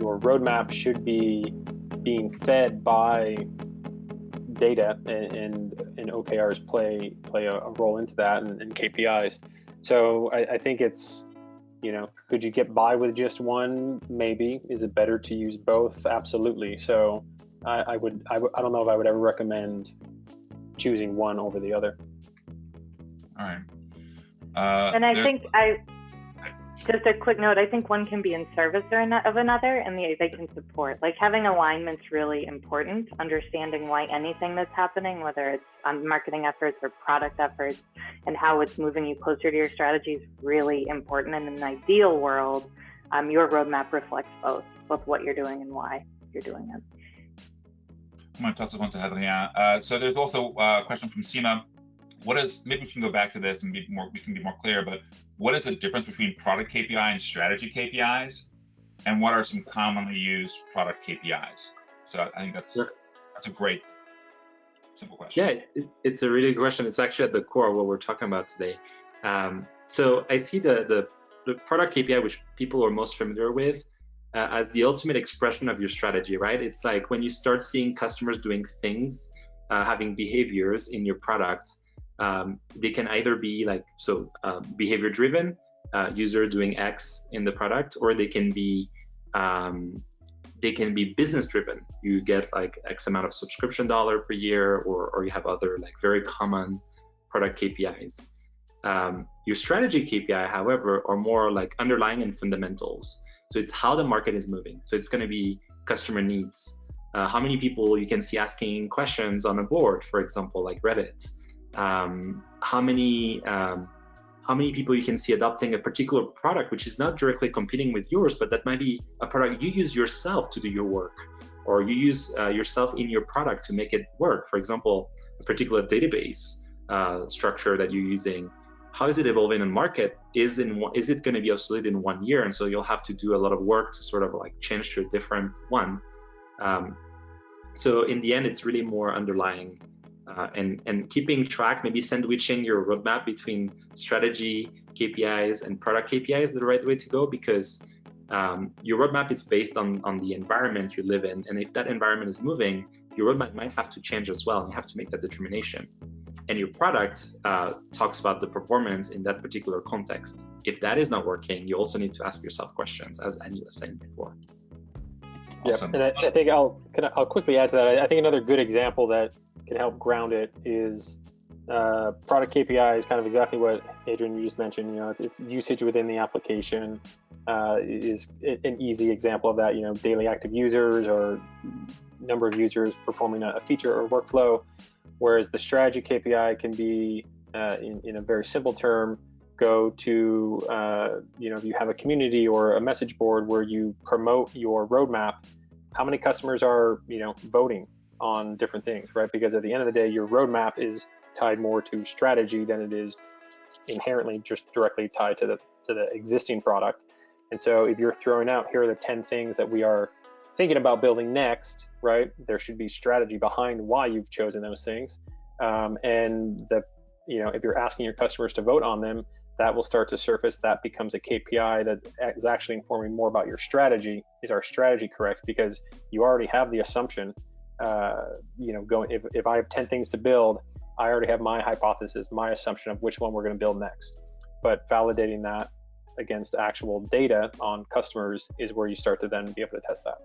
your roadmap should be being fed by data, and OKRs play a role into that, and KPIs. So I think it's, could you get by with just one? Maybe. Is it better to use both? Absolutely. So I don't know if I would ever recommend choosing one over the other. All right. And I think just a quick note, I think one can be in service of another, and they can support. Like, having alignment's really important, understanding why anything that's happening, whether it's on marketing efforts or product efforts, and how it's moving you closer to your strategy is really important. And in an ideal world, your roadmap reflects both what you're doing and why you're doing it. I'm going to toss this one to Hadrien. So there's also a question from Seema. Maybe we can go back to this and we can be more clear, but what is the difference between product KPI and strategy KPIs? And what are some commonly used product KPIs? So I think that's a great, simple question. Yeah, it's a really good question. It's actually at the core of what we're talking about today. So I see the product KPI, which people are most familiar with, as the ultimate expression of your strategy, right? It's like when you start seeing customers doing things, having behaviors in your product. They can either be behavior driven, user doing X in the product, or they can be business driven. You get like X amount of subscription dollar per year, or you have other like very common product KPIs. Your strategy KPI, however, are more like underlying and fundamentals. So it's how the market is moving. So it's going to be customer needs. How many people you can see asking questions on a board, for example, like Reddit. How many people you can see adopting a particular product which is not directly competing with yours, but that might be a product you use yourself to do your work, or you use yourself in your product to make it work. For example, a particular database structure that you're using, how is it evolving in market? Is it going to be obsolete in 1 year? And so you'll have to do a lot of work to sort of like change to a different one. So in the end, it's really more underlying. And keeping track, maybe sandwiching your roadmap between strategy KPIs and product KPIs is the right way to go, because your roadmap is based on the environment you live in. And if that environment is moving, your roadmap might have to change as well. And you have to make that determination. And your product talks about the performance in that particular context. If that is not working, you also need to ask yourself questions, as Annie was saying before. Awesome. Yeah, and I think I'll quickly add to that. I think another good example that can help ground it is product KPI is kind of exactly what Adrian, you just mentioned. It's usage within the application is an easy example of that. Daily active users or number of users performing a feature or workflow, whereas the strategy KPI can be in a very simple term, go to if you have a community or a message board where you promote your roadmap, how many customers are voting on different things, right? Because at the end of the day, your roadmap is tied more to strategy than it is inherently just directly tied to the existing product. And so if you're throwing out, here are the 10 things that we are thinking about building next, right? There should be strategy behind why you've chosen those things. And if you're asking your customers to vote on them, that will start to surface. That becomes a KPI that is actually informing more about your strategy. Is our strategy correct? Because you already have the assumption, if I have 10 things to build, I already have my hypothesis, my assumption of which one we're going to build next. But validating that against actual data on customers is where you start to then be able to test that.